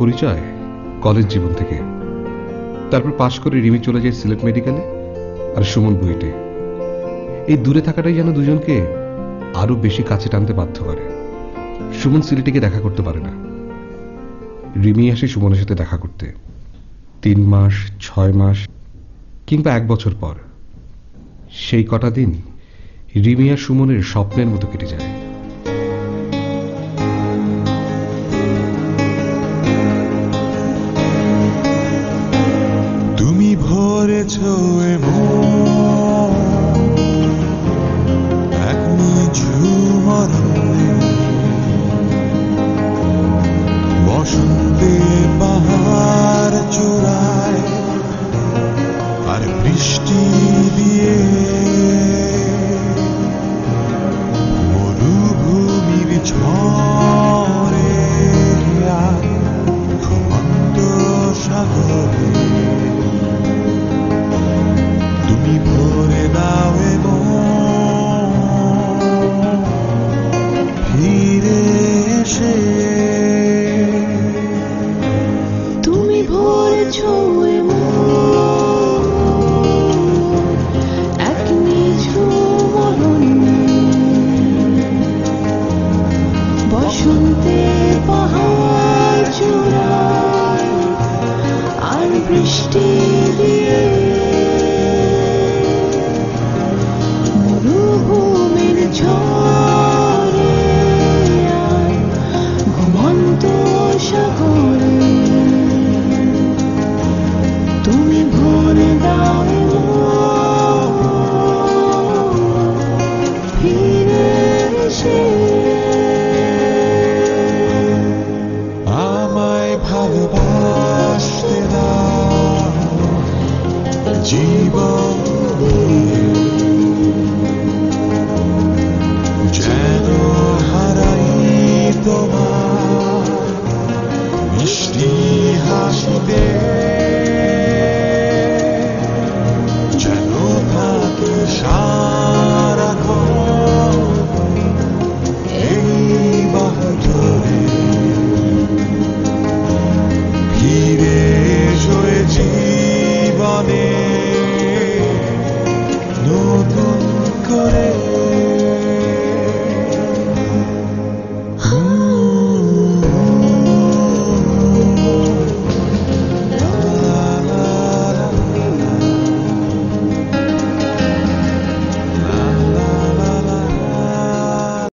পরিচয় কলেজ জীবন থেকে। তারপর পাশ করে রিমি চলে যায় সিলেট মেডিকেলে, আর সুমন বুয়েটে। এই দূরে থাকাটাই যেন দুজনকে আরো বেশি কাছে টানতে বাধ্য করে। সুমন সিলেটে গিয়ে দেখা করতে পারে না, রিমি আসে সুমনের সাথে দেখা করতে। 3 মাস, 6 মাস কিংবা 1 বছর পর সেই কটা দিন রিমি আর সুমনের স্বপ্নের মতো কেটে যায়। তুমি ভরেছ এমন